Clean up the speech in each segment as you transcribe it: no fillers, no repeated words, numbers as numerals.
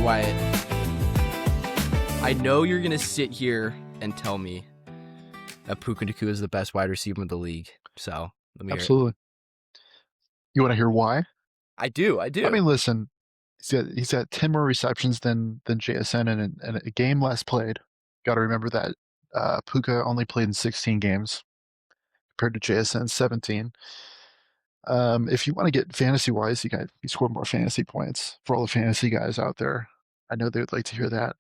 Wyatt, I know you're going to sit here and tell me that Puka is the best wide receiver in the league. So let me Absolutely. You want to hear why? I do. I mean, listen, he's got 10 more receptions than JSN and a game less played. Got to remember that Puka only played in 16 games compared to JSN 17. If you want to get fantasy wise, he scored more fantasy points for all the fantasy guys out there. I know they'd like to hear that.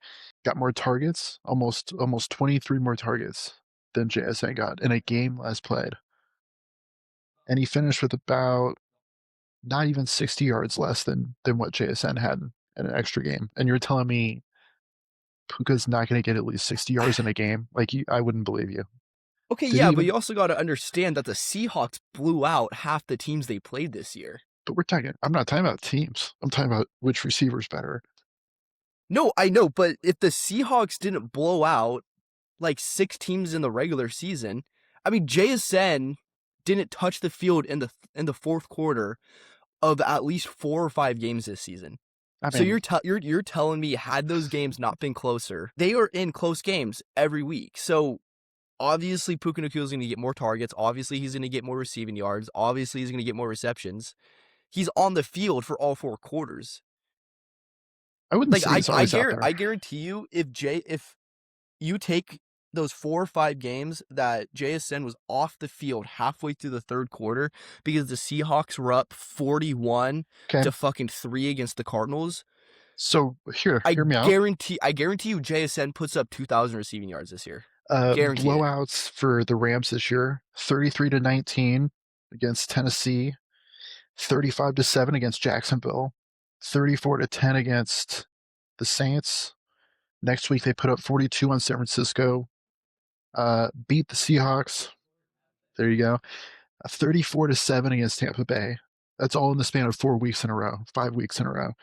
Got more targets, almost 23 more targets than JSN got in a game less played. And he finished with about not even 60 yards less than what JSN had in an extra game. And you're telling me Puka's not going to get at least 60 yards in a game? I wouldn't believe you. Okay, Did yeah, he but even- you also got to understand that the Seahawks blew out half the teams they played this year. But I'm not talking about teams. I'm talking about which receiver's better. No, I know, but if the Seahawks didn't blow out like 6 teams in the regular season, I mean, JSN didn't touch the field in the fourth quarter of at least 4 or 5 games this season. So you're telling me, had those games not been closer, they are in close games every week. So obviously Puka Nacua is going to get more targets. Obviously he's going to get more receiving yards. Obviously he's going to get more receptions. He's on the field for all 4 quarters. I wouldn't say he's always out there. I guarantee you, if you take those 4 or 5 games that JSN was off the field halfway through the third quarter because the Seahawks were up 41 to fucking 3 against the Cardinals. So hear me out. I guarantee you JSN puts up 2,000 receiving yards this year. Blowouts for the Rams this year: 33-19 against Tennessee, 35-7 against Jacksonville, 34-10 against the Saints. Next week they put up 42 on San Francisco. Beat the Seahawks. There you go. 34-7 against Tampa Bay. That's all in the span of 4 weeks in a row, 5 weeks in a row.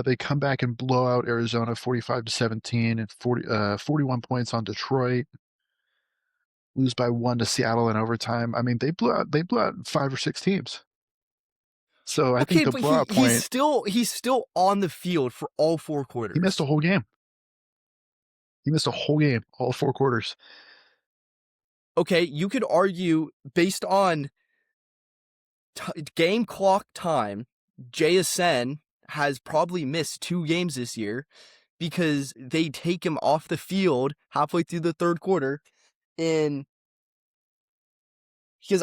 They come back and blow out Arizona 45-17 and 41 points on Detroit. Lose by 1 to Seattle in overtime. I mean, they blew out 5 or 6 teams. So I think the blowout point. He's still on the field for all 4 quarters. He missed a whole game. All 4 quarters. Okay, you could argue based on game clock time, JSN has probably missed 2 games this year because they take him off the field halfway through the third quarter. Because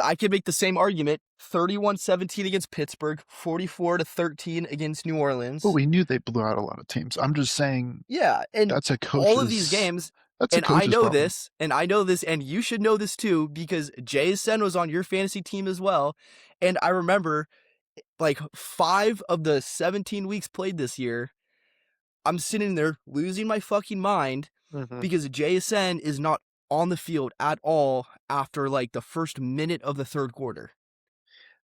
I could make the same argument: 31-17 against Pittsburgh, 44-13 against New Orleans. Well, we knew they blew out a lot of teams. I'm just saying. Yeah, and that's a coach's, all of these games. That's and a coach's problem. I know this, and you should know this too, because JSN was on your fantasy team as well. And I remember, like 5 of the 17 weeks played this year, I'm sitting there losing my fucking mind because JSN is not on the field at all after like the first minute of the third quarter.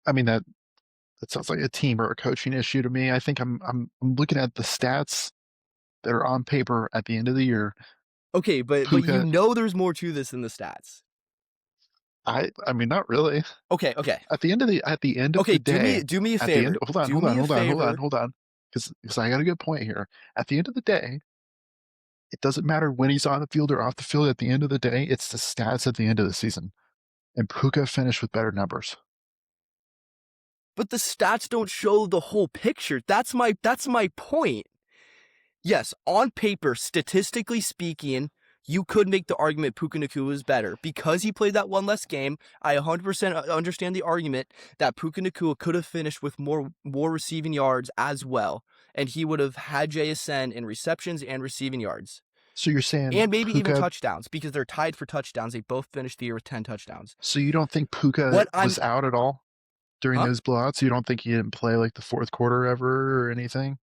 I mean, that sounds like a team or a coaching issue to me. I think I'm looking at the stats that are on paper at the end of the year. Okay, but you know there's more to this than the stats. I mean, not really. Okay. At the end of the day, do me a favor. Hold on, because I got a good point here. At the end of the day, it doesn't matter when he's on the field or off the field. At the end of the day, it's the stats at the end of the season, and Puka finished with better numbers. But the stats don't show the whole picture. That's my point. Yes, on paper, statistically speaking, you could make the argument Puka Nacua is better. Because he played that 1 less game, I 100% understand the argument that Puka Nacua could have finished with more receiving yards as well. And he would have had JSN in receptions and receiving yards. So you're saying and maybe even touchdowns, because they're tied for touchdowns. They both finished the year with 10 touchdowns. So you don't think Puka was out at all during those blowouts? You don't think he didn't play like the fourth quarter ever or anything?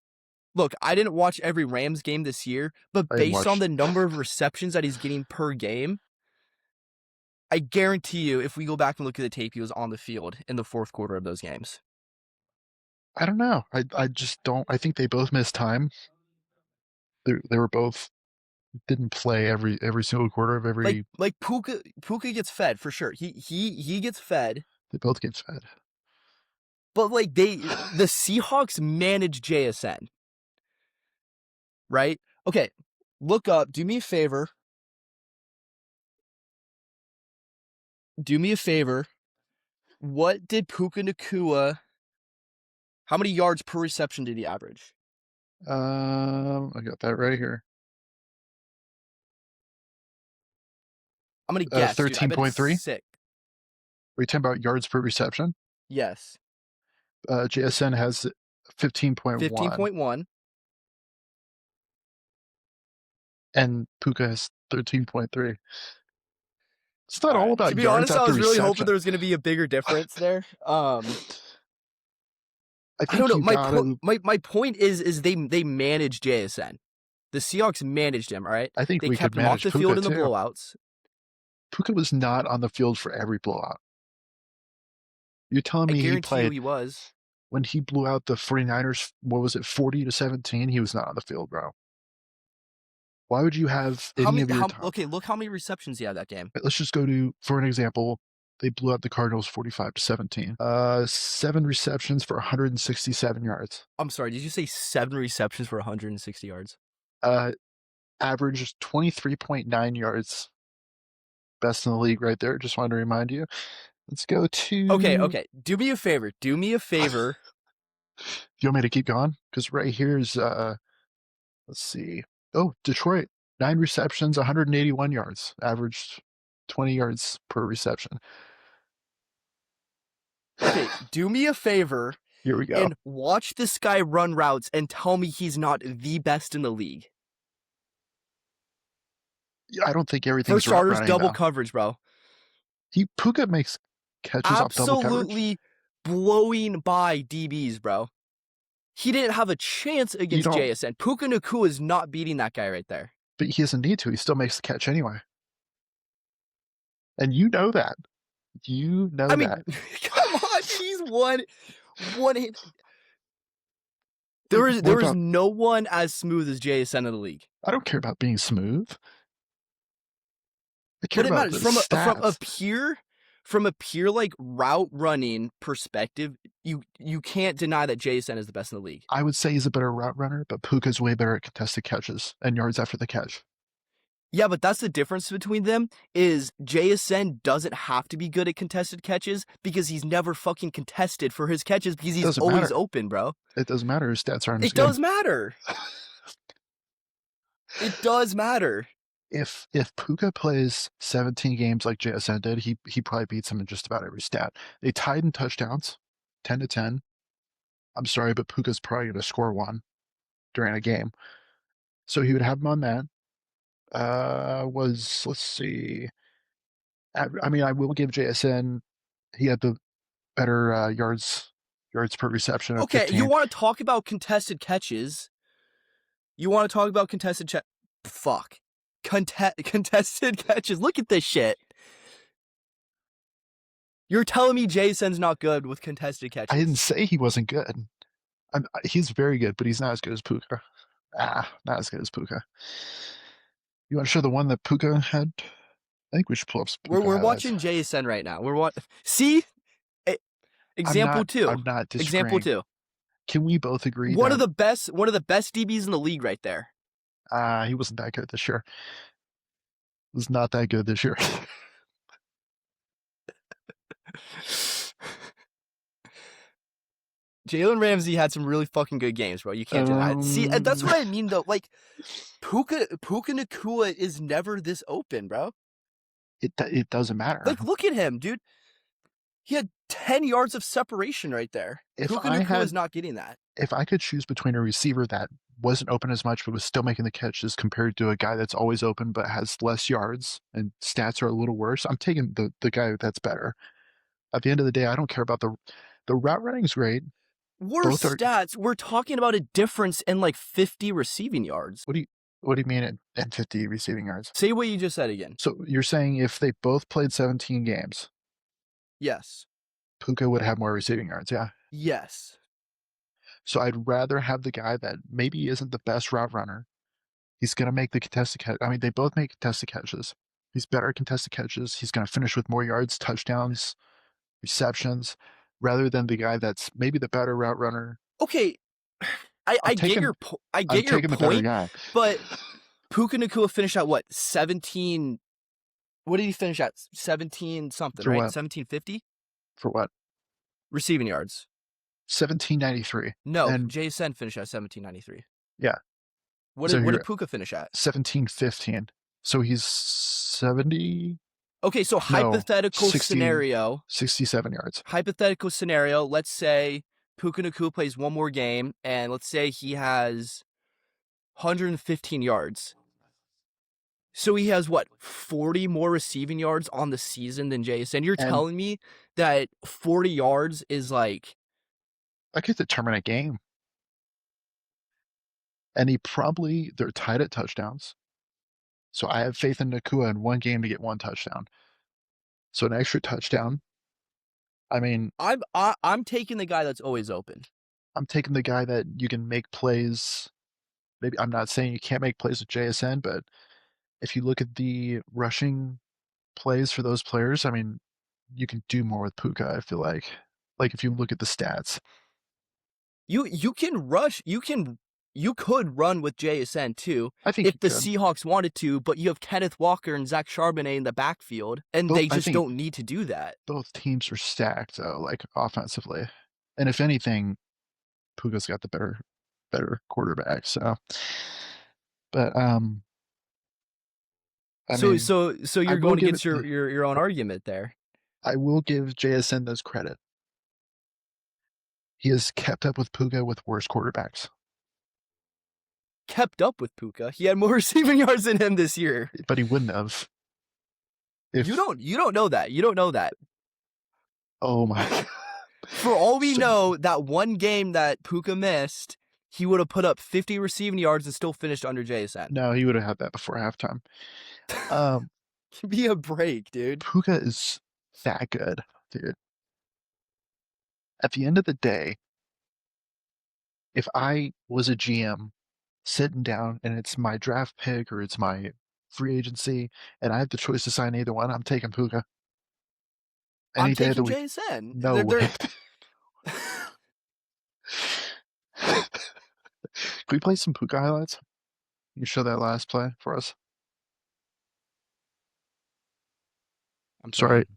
Look, I didn't watch every Rams game this year, but based on the number of receptions that he's getting per game, I guarantee you, if we go back and look at the tape, he was on the field in the fourth quarter of those games. I don't know. I just don't. I think they both missed time. They were both didn't play every single quarter of every. Like Puka gets fed for sure. He gets fed. They both get fed. But like the Seahawks manage JSN. right? Okay, look up. Do me a favor. Do me a favor. What did Puka Nakua? How many yards per reception did he average? I got that right here. I'm gonna guess, dude. I bet it's 13.3. sick. Are you talking about yards per reception? Yes. JSN has 15.1, 15.1. and Puka has 13.3. It's not All all right. To about be yards honest, I after was really hoping reception. there was gonna be a bigger difference there. I I don't think know. you gotta. My point is they managed JSN. The Seahawks managed him. All right. I think They we could kept him off manage the field Puka in the too. blowouts. Puka was not on the field for every blowout. You're telling I me he guarantee you played he was. when he blew out the 49ers, what was it, 40-17? He was not on the field, bro. Why would you have How any many? of your top? Okay, look how many receptions he had that game. Let's just go to, for an example, they blew out the Cardinals 45-17. 7 receptions for 167 yards. I'm sorry. Did you say 7 receptions for 160 yards? Averaged 23.9 yards. Best in the league right there. Just wanted to remind you. Let's go to. Okay. Do me a favor. Do me a favor. You want me to keep going? Because right here's, let's see. Oh, Detroit, 9 receptions, 181 yards, averaged 20 yards per reception. Okay, do me a favor Here we go. and watch this guy run routes and tell me he's not the best in the league. I don't think For everything's route starters, running double though. coverage, bro. Puka makes catches off double coverage. Absolutely blowing by DBs, bro. He didn't have a chance against JSN. Puka Nakua is not beating that guy right there. But he doesn't need to. He still makes the catch anyway. And you know that. You know I mean, that. come on, he's one hit. There is no one as smooth as JSN in the league. I don't care about being smooth. I care But it about matters the from stats. a pure like route running perspective. You can't deny that JSN is the best in the league. I would say he's a better route runner, but Puka's way better at contested catches and yards after the catch. Yeah, but that's the difference between them is JSN doesn't have to be good at contested catches because he's never fucking contested for his catches because he's always open, bro. It doesn't matter. His stats aren't as It good. does matter. It does matter. If Puka plays 17 games like JSN did, he probably beats him in just about every stat. They tied in touchdowns, 10-10. I'm sorry, but Puka's probably going to score 1 during a game. So he would have him on that. Let's see. I mean, I will give JSN, he had the better yards per reception of 15. You want to talk about contested catches? Fuck. Contested catches. Look at this shit. You're telling me JSN's not good with contested catches? I didn't say he wasn't good. He's very good, but he's not as good as Puka. Not as good as Puka. You want to show the one that Puka had? I think we should pull up some Puka We're highlights. watching JSN right now. See? Example 2. I'm not disagreeing. Example 2. Can we both agree one of the best DBs in the league right there? He wasn't that good this year. Was not that good this year. Jalen Ramsey had some really fucking good games, bro. You can't deny it. See, that's what I mean, though. Like, Puka Nakua is never this open, bro. It doesn't matter. Like, look at him, dude. He had 10 yards of separation right there. Puka Nakua is not getting that. If I could choose between a receiver that wasn't open as much but was still making the catches compared to a guy that's always open but has less yards and stats are a little worse, I'm taking the guy that's better. At the end of the day, I don't care about the route running is great. Worse stats. We're talking about a difference in like 50 receiving yards. What do you mean in 50 receiving yards? Say what you just said again. So you're saying if they both played 17 games, yes, Puka would have more receiving yards, yeah? Yes. So I'd rather have the guy that maybe isn't the best route runner. He's going to make the contested catch. I mean, they both make contested catches. He's better at contested catches. He's going to finish with more yards, touchdowns, receptions, rather than the guy that's maybe the better route runner. Okay. I get I I'm get your taking the better point, guy. but Puka Nacua finished at what 17? What did he finish at? 17 something, For right? what? 1750 For what? receiving yards. 1793. No, And JSN finished at 1793. yeah, What so did you're Puka finish at? 1715. So he's 70. Okay, so No, hypothetical 60, scenario. 67 yards. Hypothetical scenario. Let's say Puka Nacua plays one more game, and let's say he has 115 yards. So he has what 40 more receiving yards on the season than JSN. You're And telling me that 40 yards is like I could determine a game. And they're tied at touchdowns. So I have faith in Nakua in one game to get one touchdown. So an extra touchdown. I mean, I'm taking the guy that's always open. I'm taking the guy that you can make plays. Maybe I'm not saying you can't make plays with JSN, but if you look at the rushing plays for those players, I mean, you can do more with Puka, I feel like. Like if you look at the stats. You can rush. You could run with JSN too I think if you the could. Seahawks wanted to, but you have Kenneth Walker and Zach Charbonnet in the backfield, and Both they I just think don't need to do that. both teams are stacked though, like offensively. And if anything, Puka's got the better quarterback. So but I So mean, so so I you're will going give it against your own argument there. I will give JSN those credit. He has kept up with Puka with worse quarterbacks. Kept up with Puka. He had more receiving yards than him this year. But he wouldn't have if You don't know that. You don't know that. oh my God. For all we So, know, that one game that Puka missed, he would have put up 50 receiving yards and still finished under JSN. no, he would have had that before halftime. Um Give me a break, dude. Puka is that good, dude. At the end of the day, if I was a GM sitting down and it's my draft pick or it's my free agency and I have the choice to sign either one, I'm taking Puka I'm any day of the taking week. JSN. No way. Can we play some Puka highlights? You show that last play for us. I'm Sorry. trying.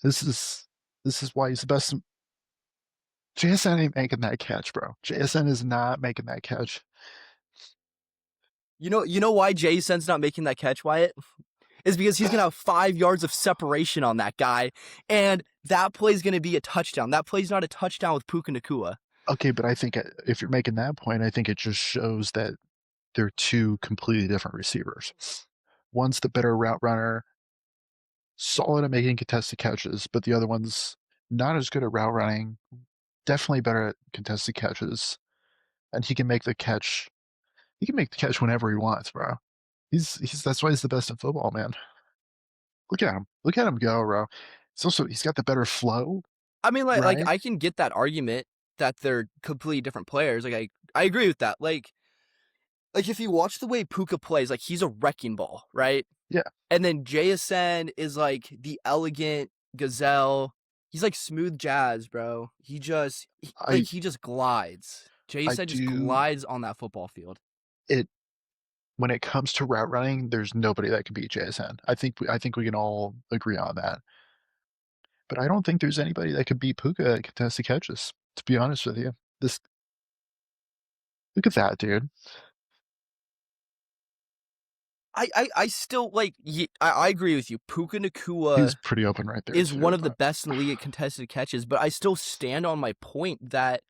This is why he's the best. JSN ain't making that catch, bro. JSN is not making that catch. You know why JSN's not making that catch, Wyatt? Is because he's gonna have 5 yards of separation on that guy, and that play's gonna be a touchdown. That play's not a touchdown with Puka Nacua. Okay, but I think if you're making that point, I think it just shows that they're two completely different receivers. One's the better route runner, solid at making contested catches, but the other one's not as good at route running, definitely better at contested catches, and he can make the catch. He can make the catch whenever he wants, bro. He's that's why he's the best in football, man. Look at him. Look at him go, bro. He's got the better flow, I mean, like right? I can get that argument that they're completely different players. Like I agree with that. Like if you watch the way Puka plays, like he's a wrecking ball, right? Yeah. And then JSN is like the elegant gazelle. He's like smooth jazz, bro. He just I he just glides. I JSN just do glides on that football field. it when it comes to route running, there's nobody that can beat JSN. I think we can all agree on that. But I don't think there's anybody that could beat Puka at contested catches, to be honest with you. This look at that, dude. I still like. I agree with you. Puka He's Nacua pretty open right there is one too, of the but best in the league at contested catches, but I still stand on my point that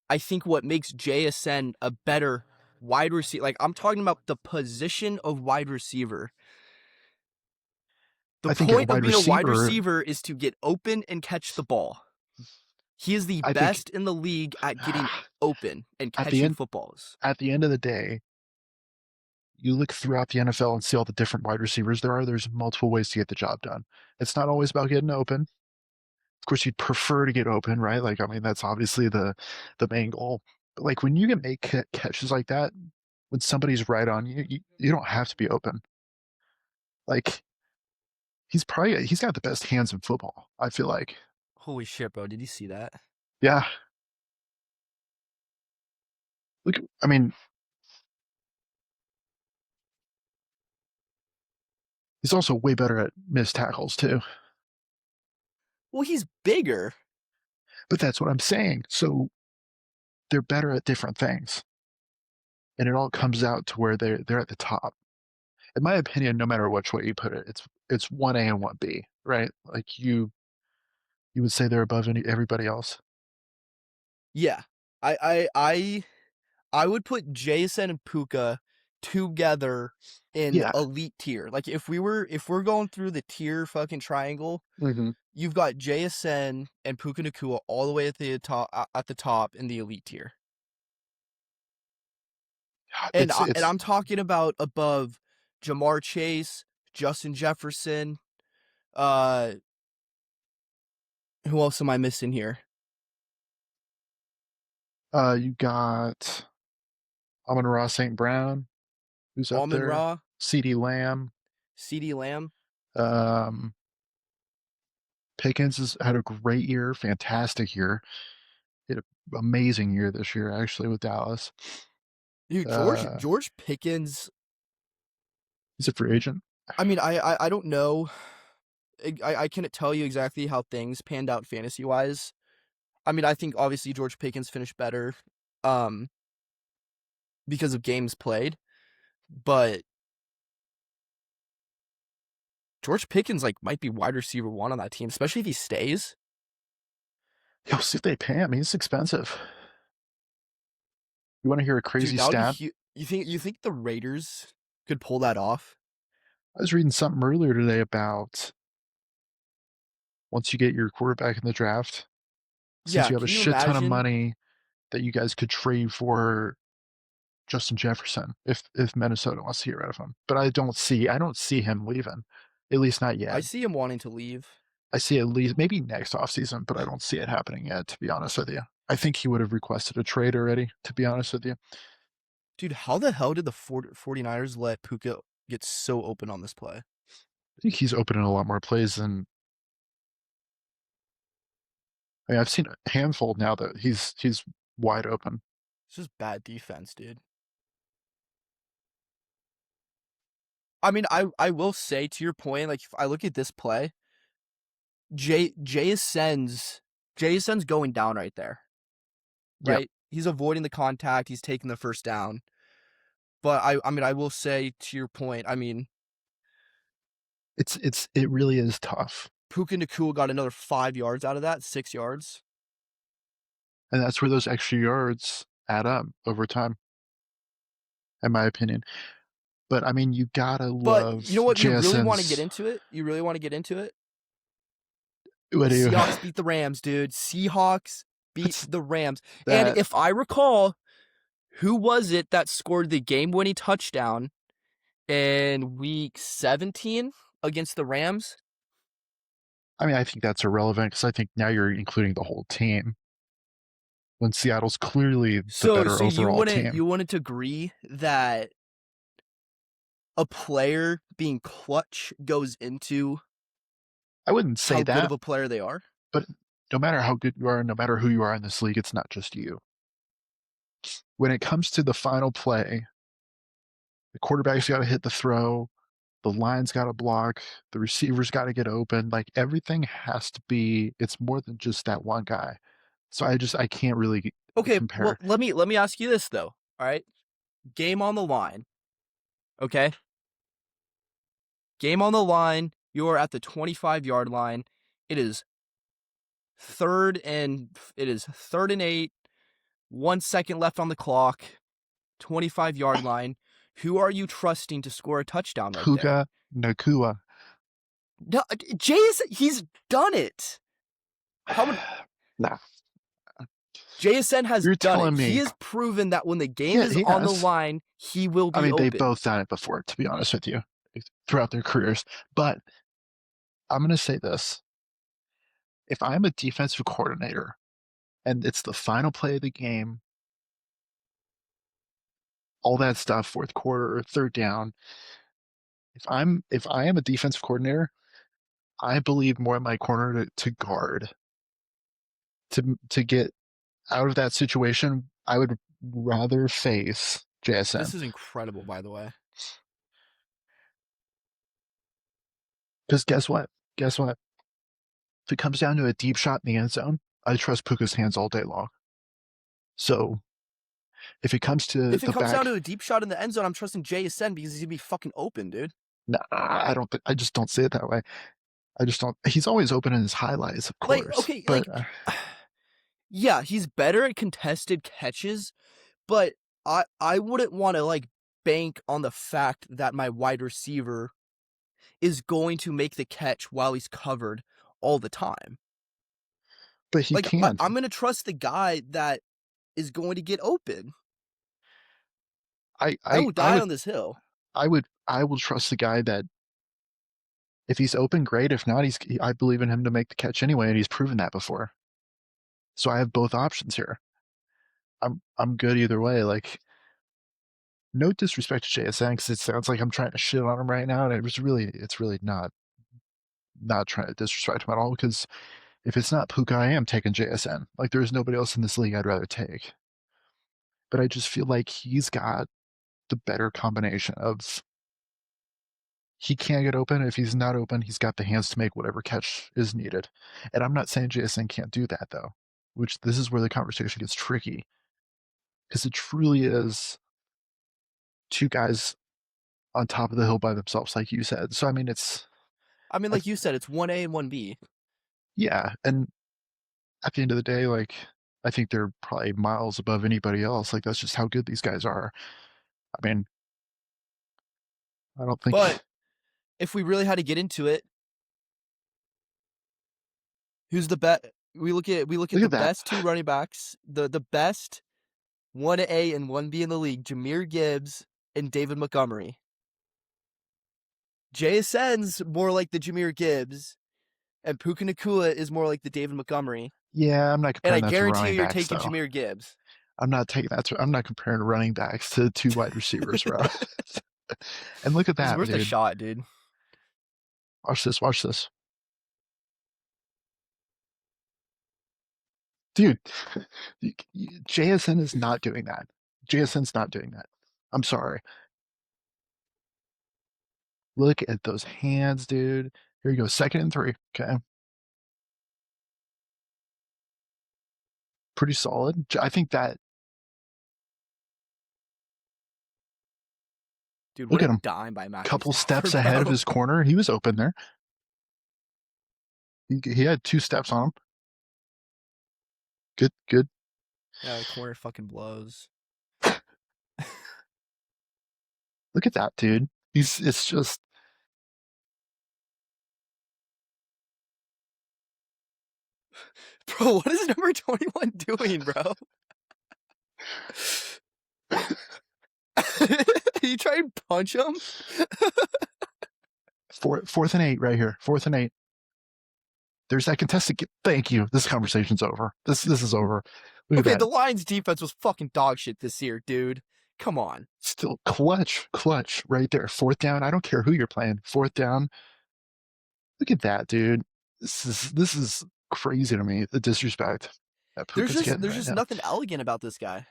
I think what makes JSN a better wide receiver, like I'm talking about the position of wide receiver. The I think at point of wide being a wide receiver, receiver is to get open and catch the ball. He is the I think best in the league at getting open and at the catching end footballs. at the end of the day, you look throughout the NFL and see all the different wide receivers there are. There's multiple ways to get the job done. It's not always about getting open. Of course, you'd prefer to get open, right? Like, I mean, that's obviously the main goal. But like when you can make catches like that, when somebody's right on you, you don't have to be open. Like he's got the best hands in football, I feel like. Holy shit, bro. Did you see that? Yeah. Look, I mean, he's also way better at missed tackles too. Well, he's bigger. But that's what I'm saying. So they're better at different things, and it all comes out to where they're at the top. In my opinion, no matter which way you put it, it's 1A and 1B, right? Like you would say they're above everybody else. Yeah. I would put JSN and Puka together in Yeah. elite tier. Like if we're going through the tier fucking triangle, Mm-hmm. you've got JSN and Puka Nakua all the way at the top in the elite tier. And It's I'm talking about above Jamar Chase, Justin Jefferson, uh who else am I missing here? you got Amon-Ra St. Brown, who's up Almond there, Ra, CeeDee Lamb, CeeDee Lamb. um, Pickens has had a great year, fantastic year. He had an amazing year this year, actually, with Dallas. Dude, Uh, George Pickens. he's a free agent. I mean, I don't know. I couldn't tell you exactly how things panned out fantasy wise. I mean, I think obviously George Pickens finished better, um, because of games played, but George Pickens like might be wide receiver one on that team, especially if he stays. Yo, see if they pay him. He's expensive. You want to hear a Dude, crazy that would be stat? huge. You think the Raiders could pull that off? I was reading something earlier today about once you get your quarterback in the draft, since Yeah, you have a can you shit ton of imagine? money that you guys could trade for Justin Jefferson if Minnesota wants to get rid of him. But I don't see him leaving, at least not I yet. see him wanting to leave. I see at least maybe next offseason, but I don't see it happening yet, to be honest with you. I think he would have requested a trade already, to be honest with you. Dude, how the hell did the 49ers let Puka get so open on this play? I think he's opening a lot more plays than I mean, I've seen a handful now that he's wide open. It's just bad defense, dude. I mean, I will say to your point, like if I look at this play, JSN's going down right there, Yep. right? He's avoiding the contact. He's taking the first down. But I mean, I will say to your point, I mean, It really is tough. Puka Nakua got another 5 yards out of that, 6 yards. And that's where those extra yards add up over time, in my opinion. But I mean, you gotta But you know love what? You really want to get JSN's. into it? You really want to get into it? What do you? Seahawks beat the Rams, dude. Seahawks beat That's the Rams. And that. if I recall, who was it that scored the game-winning touchdown in week 17 against the Rams? I mean, I think that's irrelevant because I think now you're including the whole team when Seattle's clearly the So better so you overall wouldn't team. you wouldn't agree that a player being clutch goes into I wouldn't say how good of that, a player they are? but no matter how good you are, no matter who you are in this league, it's not just you. When it comes to the final play, the quarterback's got to hit the throw, the line's got to block, the receiver's got to get open. Like everything has to be. It's more than just that one guy. So I can't really Okay, well compare. let me ask you this though. All right? Game on the line. Okay? Game on the line. You're at the 25-yard line. It is third and 8. 1 second left on the clock. 25-yard line. Who are you trusting to score a touchdown right there? Puka Nakua. No, he's done it. How many Nah, JSN has you're done it. telling He me. has proven that when the game Yeah, is he on the has. line, he will I be mean, they've open. both done it before, to be honest with you, throughout their careers. But I'm going to say this. If I'm a defensive coordinator and it's the final play of the game, all that stuff, fourth quarter or third down, if I am a defensive coordinator, I believe more in my corner to guard to get out of that situation. I would rather face JSN. This is incredible, by the way. Because guess what? Guess what? If it comes down to a deep shot in the end zone, I trust Puka's hands all day long. So if it comes to If it the comes down back, to a deep shot in the end zone, I'm trusting JSN because he's gonna be fucking open, dude. nah, I don't. I just don't see it that way. I just don't. He's always open in his highlights, of Like, course, okay, but yeah, he's better at contested catches, but I wouldn't want to like bank on the fact that my wide receiver is going to make the catch while he's covered all the time. he Like, can't. I'm gonna trust the guy that is going to get open. I I I will I die would on this hill. I will trust the guy that if he's open, great. If not, I believe in him to make the catch anyway, and he's proven that before. So I have both options here. I'm good either way. Like, no disrespect to JSN because it sounds like I'm trying to shit on him right now, and it's really not trying to disrespect him at all. Because if it's not Puka, I am taking JSN. Like, there is nobody else in this league I'd rather take. But I just feel like he's got the better combination of he can't get open. If he's not open, he's got the hands to make whatever catch is needed. And I'm not saying JSN can't do that though, which this is where the conversation gets tricky because it truly is two guys on top of the hill by themselves, like you said. So I mean, I mean, I, like you said, it's 1A and 1B. yeah. And at the end of the day, like I think they're probably miles above anybody else. Like that's just how good these guys are. I mean, I don't But think. if we really had to get into it, who's the best? We look at Look the at that. best two running backs, the best 1A and 1B in the league, Jahmyr Gibbs and David Montgomery. JSN's more like the Jahmyr Gibbs, and Puka Nacua is more like the David Montgomery. Yeah, I'm not And I comparing that to guarantee running you, you're backs taking though. Jahmyr Gibbs. I'm not taking that. I'm not comparing running backs to two wide receivers, bro. And look at It's that, worth a dude. shot, dude. Watch this. Watch this, dude. JSN is not doing that. JSN's not doing that. I'm sorry. Look at those hands, dude. Here you go. 2nd and 3. Okay. Pretty solid. I think that. Dude, what Look a at him. dime by Matthew Couple steps Stafford, ahead of bro. his corner. He was open there. He had 2 steps on him. Good, good. Yeah, the corner fucking blows. Look at that, dude. It's just Bro, what is number 21 doing, bro? You try and punch him? 4th and 8 right here. 4th and 8. There's that contested. Thank you. This conversation's over. This is over. Look at Okay, that. the Lions defense was fucking dog shit this year, dude. Come on. Still clutch right there. 4th down. I don't care who you're playing. 4th down. Look at that, dude. This is crazy to me. The disrespect that Puka's getting There's right just now. nothing elegant about this guy.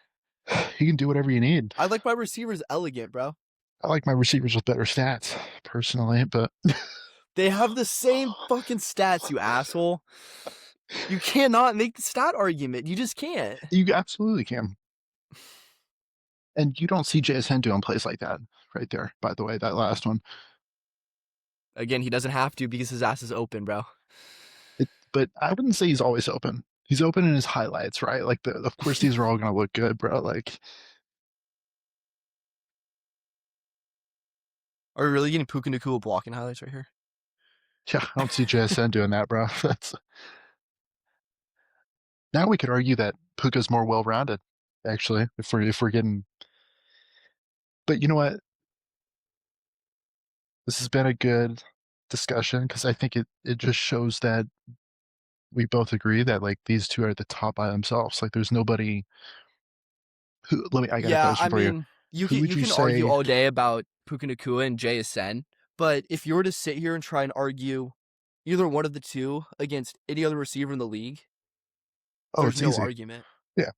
He can do whatever you need. I like my receivers elegant, bro. I like my receivers with better stats, personally, but They have the same fucking stats, you asshole. You cannot make the stat argument. You just can't. you absolutely can. And you don't see JSN doing plays like that right there, by the way, that last one. Again, he doesn't have to because his ass is open, bro. But I wouldn't say he's always open. He's open in his highlights, right? Like, of course, these are all going to look good, bro. Like, Are we really getting Puka Nacua blocking highlights right here? yeah, I don't see JSN doing that, bro. Now we could argue that Puka's more well-rounded, actually, if we're getting. But you know what? This has been a good discussion because I think it just shows that we both agree that like these two are at the top by themselves. Like, there's nobody who. I got a Yeah, I question for you. mean, Who would you you can argue say? all day about Puka Nacua and JSN, but if you were to sit here and try and argue either one of the two against any other receiver in the league, Oh, there's it's no easy. argument. Yeah,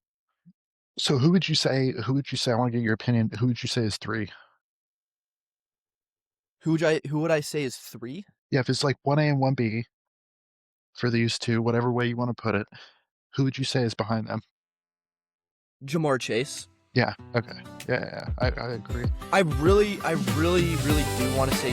So who would you say? I want to get your opinion. Who would you say is three? Who would I say is 3? Yeah, if it's like 1A and 1B for these two, whatever way you want to put it, who would you say is behind them? Jamar Chase. Yeah. Okay. Yeah. I agree. I really do want to say